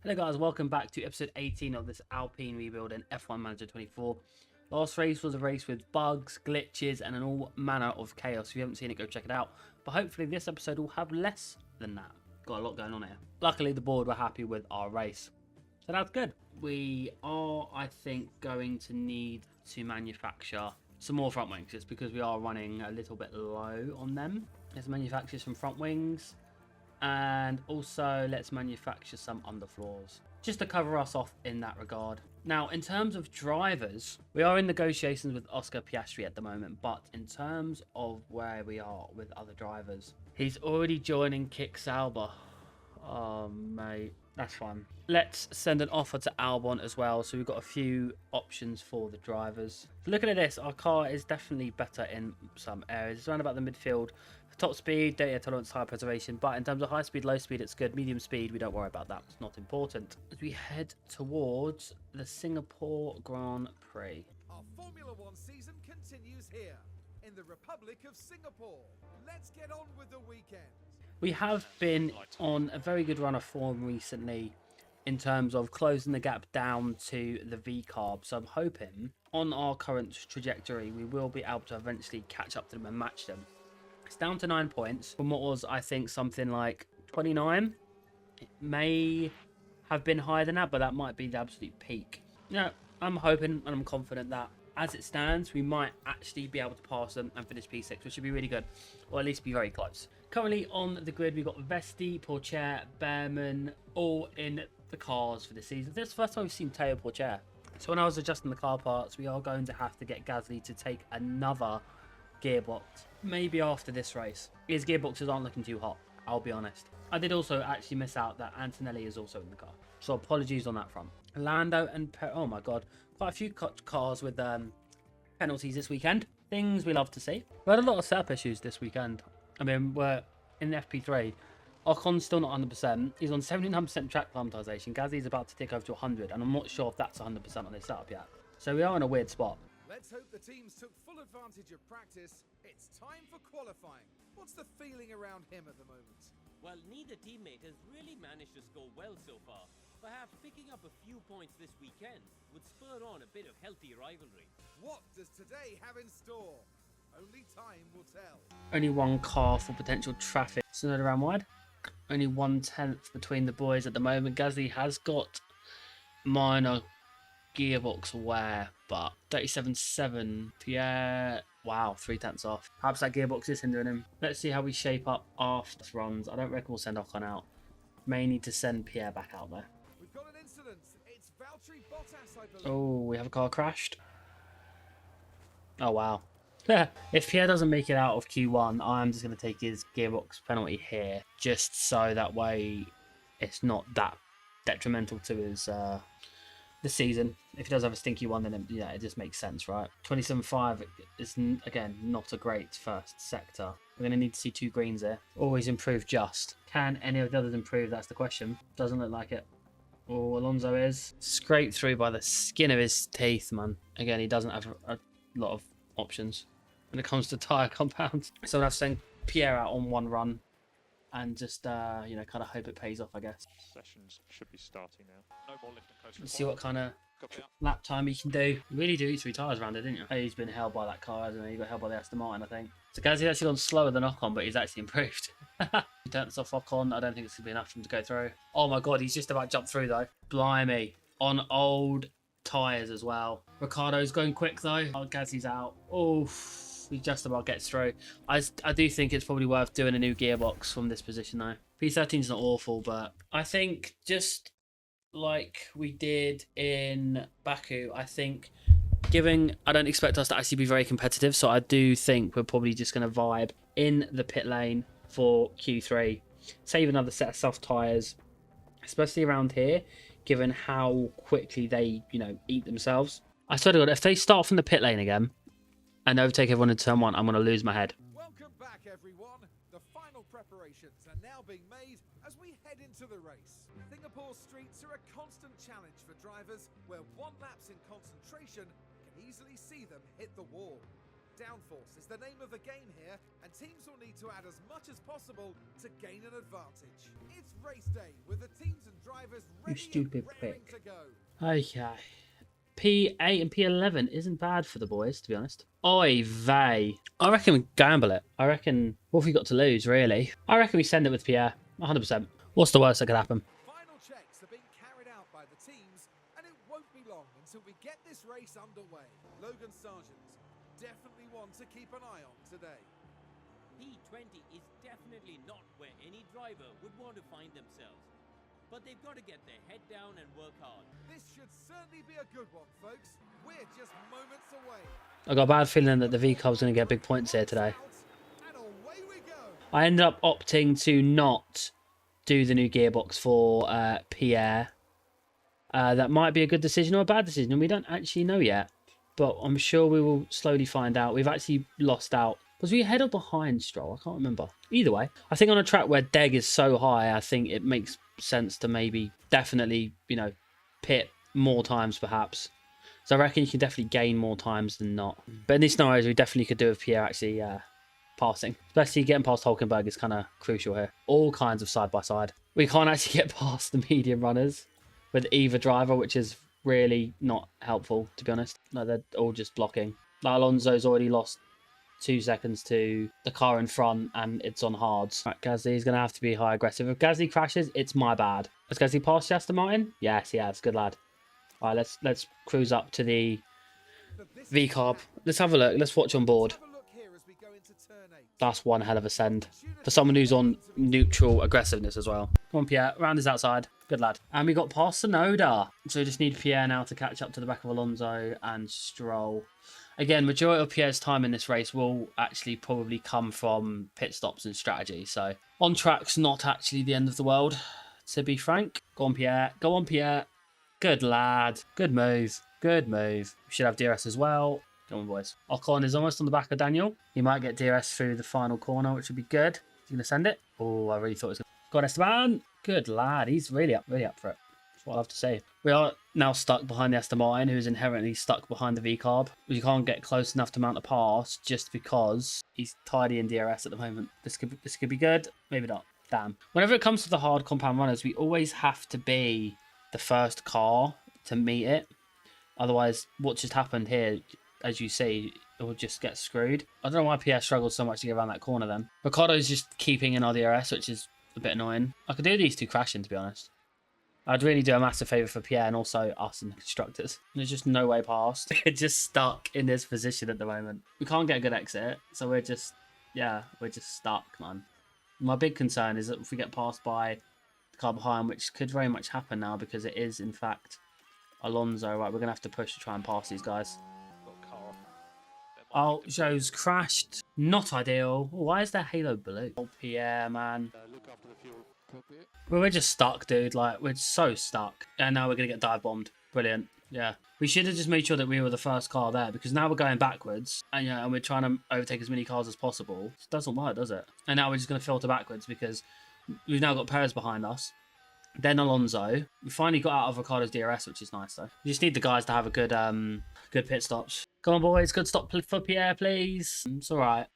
Hello guys, welcome back to episode 18 of this Alpine rebuild in F1 Manager 24. Last race was a race with bugs, glitches and an all manner of chaos. If you haven't seen it, go check it out. But hopefully this episode will have less than that. Got a lot going on here. Luckily the board were happy with our race, so that's good. We are, I think, going to need to manufacture some more front wings, just because we are running a little bit low on them. Let's manufacture some front wings. And also let's manufacture some underfloors just to cover us off in that regard. Now, in terms of drivers, we are in negotiations with Oscar Piastri at the moment, but in terms of where we are with other drivers, he's already joining Kick Sauber. Oh mate, that's fun. Let's send an offer to Albon as well, so we've got a few options for the drivers. Looking at this, our car is definitely better in some areas. It's around about the midfield. Top speed, data tolerance, tire preservation, but in terms of high speed, low speed, it's good. Medium speed, we don't worry about that. It's not important. As we head towards the Singapore Grand Prix. Our Formula One season continues here in the Republic of Singapore. Let's get on with the weekend. We have been on a very good run of form recently in terms of closing the gap down to the V-Carb. So I'm hoping on our current trajectory, we will be able to eventually catch up to them and match them. It's down to 9 points from what was, I think, something like 29. It may have been higher than that, but that might be the absolute peak. Yeah, I'm hoping and I'm confident that as it stands, we might actually be able to pass them and finish P6, which should be really good, or at least be very close. Currently on the grid, we've got Vesti, Pourchaire, Behrman, all in the cars for the season. This is the first time we've seen Teo Pourchaire. So when I was adjusting the car parts, we are going to have to get Gasly to take another gearbox, maybe after this race. His gearboxes aren't looking too hot, I'll be honest. I did also actually miss out that Antonelli is also in the car, so apologies on that front. Lando and oh my god, quite a few cars with penalties this weekend. Things we love to see. We had a lot of setup issues this weekend. I mean, we're in the FP3. Ocon's still not 100%. He's on 79% track climatization. Gasly's about to tick over to 100, and I'm not sure if that's 100% on his setup yet. So we are in a weird spot. Let's hope the teams took full advantage of practice. It's time for qualifying. What's the feeling around him at the moment? Well, neither teammate has really managed to score well so far. Perhaps picking up a few points this weekend would spur on a bit of healthy rivalry. What does today have in store? Only time will tell. Only one car for potential traffic. So another round wide. Only 1/10 between the boys at the moment. Gasly has got minor gearbox wear, but 37.7 Pierre. Wow, 3/10 off. Perhaps that gearbox is hindering him. Let's see how we shape up after runs. I don't reckon we'll send Ocon out. May need to send Pierre back out there. We've got an incident. It's Valtteri Bottas, I believe. Oh, we have a car crashed. Oh wow. If Pierre doesn't make it out of Q1, I'm just going to take his gearbox penalty here, just so that way it's not that detrimental to his the season. If he does have a stinky one, then it just makes sense, right? 27.5 is again not a great first sector. We're going to need to see 2 greens there. Always improve just. Can any of the others improve? That's the question. Doesn't look like it. Oh, Alonso is scraped through by the skin of his teeth, man. Again, he doesn't have a lot of options when it comes to tyre compounds. So we'll have to send Pierre out on one run and just, kind of hope it pays off, I guess. Sessions should be starting now. No more lift and coast. Let's see what kind of lap time he can do. You really do eat 3 tyres around it, didn't you? Oh, he's been held by that car, hasn't he? He got held by the Aston Martin, I think. So Gasly's actually gone slower than Ocon, but he's actually improved. He turns off Ocon. I don't think it's going to be enough for him to go through. Oh my god, he's just about jumped through though. Blimey. On old tyres as well. Ricardo's going quick though. Oh, Gasly's out. Oof. He just about gets through. I do think it's probably worth doing a new gearbox from this position though. P13's not awful, but I think just like we did in Baku, I think I don't expect us to actually be very competitive, so I do think we're probably just going to vibe in the pit lane for Q3. Save another set of soft tyres, especially around here, given how quickly they, eat themselves. I swear to God, if they start from the pit lane again and overtake everyone in turn 1, I'm going to lose my head. Welcome back, everyone. The final preparations are now being made as we head into the race. Singapore streets are a constant challenge for drivers, where one lapse in concentration can easily see them hit the wall. Downforce is the name of the game here, and teams will need to add as much as possible to gain an advantage. It's race day with the teams and drivers ready stupid and raring prick. to go. Okay. P8 and P11 isn't bad for the boys, to be honest. Oy vey. I reckon we gamble it. I reckon, what have we got to lose, really? I reckon we send it with Pierre. 100%. What's the worst that could happen? Final checks are being carried out by the teams, and it won't be long until we get this race underway. Logan Sargent, definitely one to keep an eye on today. P20 is definitely not where any driver would want to find themselves. But they've got to get their head down and work hard. This should certainly be a good one, folks. We're just moments away. I got a bad feeling that the V-Cub's going to get big points here today. And away we go. I ended up opting to not do the new gearbox for Pierre. That might be a good decision or a bad decision, and we don't actually know yet. But I'm sure we will slowly find out. We've actually lost out. Was we ahead or behind Stroll? I can't remember. Either way, I think on a track where Deg is so high, I think it makes sense to maybe definitely, you know, pit more times perhaps. So I reckon you can definitely gain more times than not. But in these scenarios, we definitely could do with Pierre actually passing. Especially getting past Hulkenberg is kind of crucial here. All kinds of side-by-side. We can't actually get past the medium runners with either driver, which is really not helpful, to be honest. No, they're all just blocking. Like Alonso's already lost 2 seconds to the car in front, and it's on hards. Right, Gasly's going to have to be high aggressive. If Gasly crashes, it's my bad. Has Gasly passed Aston Martin? Yes, he has. Good lad. All right, let's cruise up to the V-Carb. Let's have a look. Let's watch on board. Have a look here as we go into turn 8. That's one hell of a send. For someone who's on neutral aggressiveness as well. Come on, Pierre. Round is outside. Good lad. And we got past Sonoda. So we just need Pierre now to catch up to the back of Alonso and Stroll. Again, majority of Pierre's time in this race will actually probably come from pit stops and strategy. So on track's not actually the end of the world, to be frank. Go on, Pierre. Go on, Pierre. Good lad. Good move. Good move. We should have DRS as well. Come on, boys. Ocon is almost on the back of Daniel. He might get DRS through the final corner, which would be good. He's going to send it. Oh, I really thought it was going to... Go on, Esteban. Good lad. He's really up for it. That's what I have to say. We are now stuck behind the Aston Martin, who is inherently stuck behind the V-Carb. You can't get close enough to mount a pass just because he's tidy in DRS at the moment. This could be good. Maybe not. Damn. Whenever it comes to the hard compound runners, we always have to be the first car to meet it. Otherwise, what just happened here, as you see, it will just get screwed. I don't know why Pierre struggled so much to get around that corner then. Ricciardo's just keeping in our DRS, which is a bit annoying. I could do these two crashing, to be honest. I'd really do a massive favour for Pierre and also us and the constructors. There's just no way past. We're just stuck in this position at the moment. We can't get a good exit, so we're just stuck, man. My big concern is that if we get passed by the car behind, which could very much happen now because it is, in fact, Alonso. Right, we're going to have to push to try and pass these guys. Got a car off. Oh, Joe's crashed. Not ideal. Why is there halo blue? Oh, Pierre, man. Look after the fuel. Well, we're just stuck, dude. Like, we're so stuck. And now we're going to get dive bombed. Brilliant. Yeah. We should have just made sure that we were the first car there because now we're going backwards and, and we're trying to overtake as many cars as possible. It doesn't work, does it? And now we're just going to filter backwards because we've now got Perez behind us. Then Alonso. We finally got out of Ricciardo's DRS, which is nice, though. We just need the guys to have a good pit stops. Come on, boys. Good stop for Pierre, please. It's all right.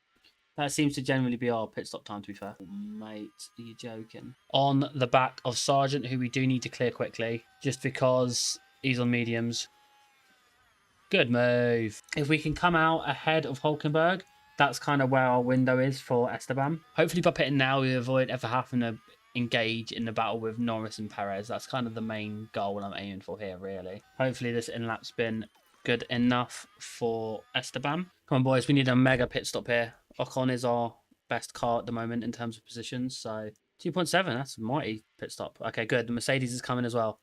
That seems to generally be our pit stop time, to be fair. Oh, mate, are you joking? On the back of Sargent, who we do need to clear quickly, just because he's on mediums. Good move. If we can come out ahead of Hulkenberg, that's kind of where our window is for Esteban. Hopefully by pitting now, we avoid ever having to engage in the battle with Norris and Perez. That's kind of the main goal I'm aiming for here, really. Hopefully this in-lap's been good enough for Esteban. Come on, boys. We need a mega pit stop here. Ocon is our best car at the moment in terms of positions. So 2.7, that's a mighty pit stop. Okay, good. The Mercedes is coming as well.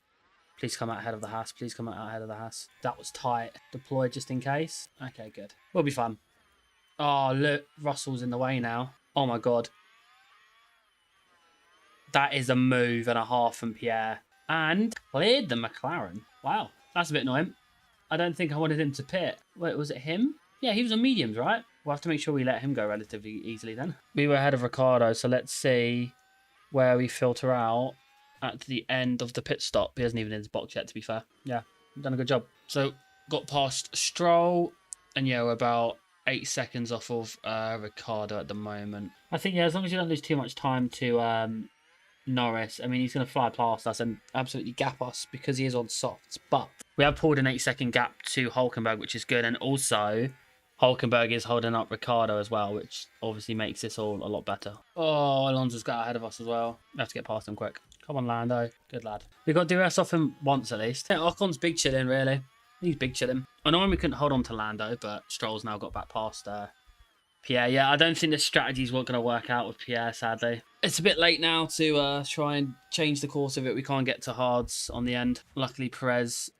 Please come out ahead of the Haas. Please come out ahead of the Haas. That was tight. Deploy just in case. Okay, good. We'll be fun. Oh, look. Russell's in the way now. Oh, my God. That is a move and a half from Pierre. And cleared the McLaren. Wow. That's a bit annoying. I don't think I wanted him to pit. Wait, was it him? Yeah, he was on mediums, right? We'll have to make sure we let him go relatively easily then. We were ahead of Ricciardo, so let's see where we filter out at the end of the pit stop. He hasn't even in his box yet, to be fair. Yeah, done a good job. So, got past Stroll, and yeah, we're about 8 seconds off of Ricciardo at the moment. I think, yeah, as long as you don't lose too much time to Norris, I mean, he's going to fly past us and absolutely gap us because he is on softs. But we have pulled an 8-second gap to Hulkenberg, which is good. And also, Hulkenberg is holding up Ricciardo as well, which obviously makes this all a lot better. Oh, Alonso's got ahead of us as well. We have to get past him quick. Come on, Lando. Good lad. We've got DRS off him once at least. Yeah, Ocon's big chilling, really. He's big chilling. I know we couldn't hold on to Lando, but Stroll's now got back past Pierre. Yeah, I don't think the strategies weren't going to work out with Pierre, sadly. It's a bit late now to try and change the course of it. We can't get to hards on the end. Luckily, Perez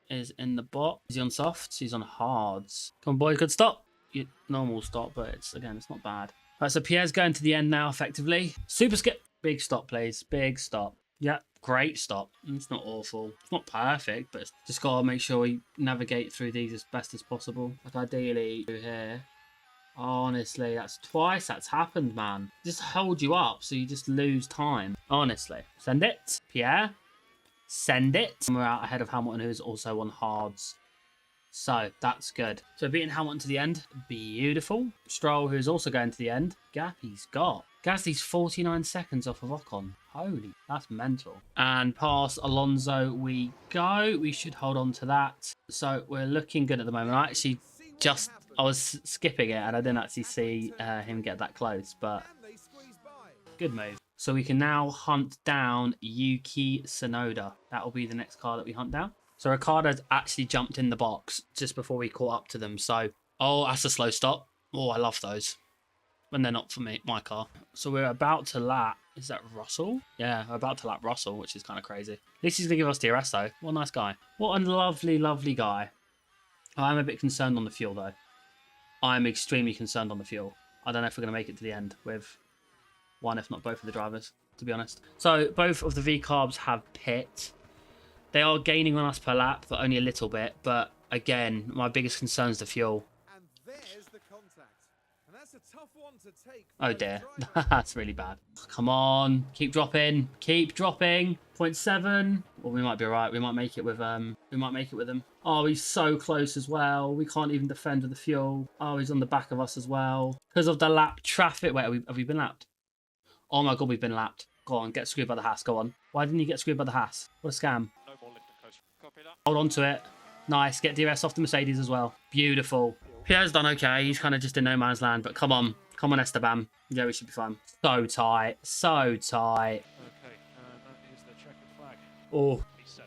is in the bot. Is he on softs? He's on hards. Come on, boys. Good stop. Normal stop, but it's not bad. Right, so Pierre's going to the end now, effectively. Super skip. Big stop, please. Big stop. Yeah, great stop. It's not awful. It's not perfect, but it's just got to make sure we navigate through these as best as possible. Like, ideally, through here. Honestly, that's twice that's happened, man. Just hold you up so you just lose time. Honestly. Send it. Pierre. Send it. And we're out ahead of Hamilton, who's also on hards. So, that's good. So, beating Hamilton to the end. Beautiful. Stroll, who's also going to the end. Gap he's got. Gasly's 49 seconds off of Ocon. Holy, that's mental. And past Alonso we go. We should hold on to that. So, we're looking good at the moment. I was skipping it and I didn't actually see him get that close, but good move. So we can now hunt down Yuki Tsunoda. That will be the next car that we hunt down. So Ricciardo's actually jumped in the box just before we caught up to them. So, oh, that's a slow stop. Oh, I love those when they're not for my car. So we're about to lap. Is that Russell? Yeah, we're about to lap Russell, which is kind of crazy. At least he's going to give us DRS though. What a nice guy. What a lovely, lovely guy. I'm a bit concerned on the fuel though. I'm extremely concerned on the fuel. I don't know if we're going to make it to the end with one, if not both of the drivers, to be honest. So both of the V-carbs have pit. They are gaining on us per lap, but only a little bit. But again, my biggest concern is the fuel. And there's the contact. And that's a tough one to take. Oh dear, that's really bad. Come on, keep dropping, keep dropping. 0.7. Well, we might be alright. We might make it with him. Oh, he's so close as well. We can't even defend with the fuel. Oh, he's on the back of us as well because of the lap traffic. Wait, have we been lapped? Oh my god, we've been lapped. Go on, get screwed by the Haas. Go on. Why didn't you get screwed by the Haas? What a scam. No more lift and coast. Copy that. Hold on to it. Nice. Get DRS off the Mercedes as well. Beautiful. Pierre's done okay. He's kind of just in no man's land, but come on. Come on, Esteban. Yeah, we should be fine. So tight. So tight. Okay, that is the checkered flag. Oh, P7.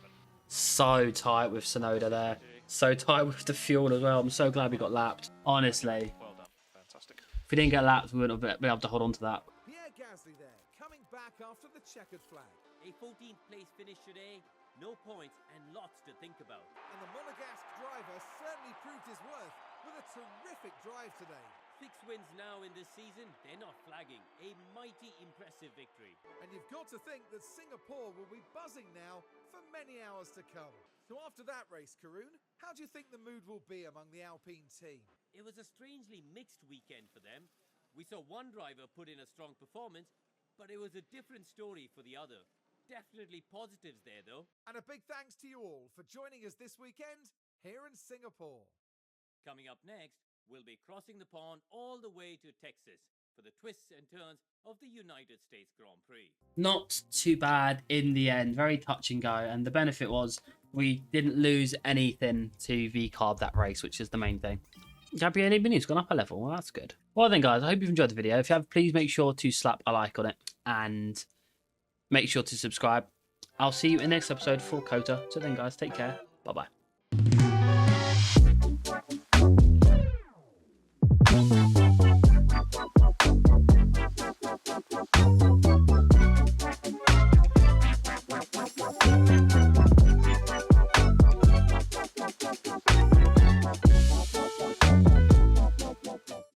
so tight with Tsunoda there. So tight with the fuel as well. I'm so glad we got lapped. Honestly. Well done. Fantastic. If we didn't get lapped, we wouldn't have been able to hold on to that. Pierre Gasly there, coming back after the checkered flag. A 14th place finish today, no points and lots to think about. And the Monegasque driver certainly proved his worth with a terrific drive today. 6 wins now in this season, they're not flagging. A mighty impressive victory. And you've got to think that Singapore will be buzzing now for many hours to come. So after that race, Karun, how do you think the mood will be among the Alpine team? It was a strangely mixed weekend for them. We saw one driver put in a strong performance, but it was a different story for the other. Definitely positives there though. And a big thanks to you all for joining us this weekend here in Singapore. Coming up next, we'll be crossing the pond all the way to Texas for the twists and turns of the United States Grand Prix. Not too bad in the end. Very touch and go. And the benefit was we didn't lose anything to V-carb that race, which is the main thing. Gabriele Binotto's gone up a level. Well, that's good. Well then, guys, I hope you've enjoyed the video. If you have, please make sure to slap a like on it and make sure to subscribe. I'll see you in the next episode for COTA. So then, guys, take care. Bye-bye.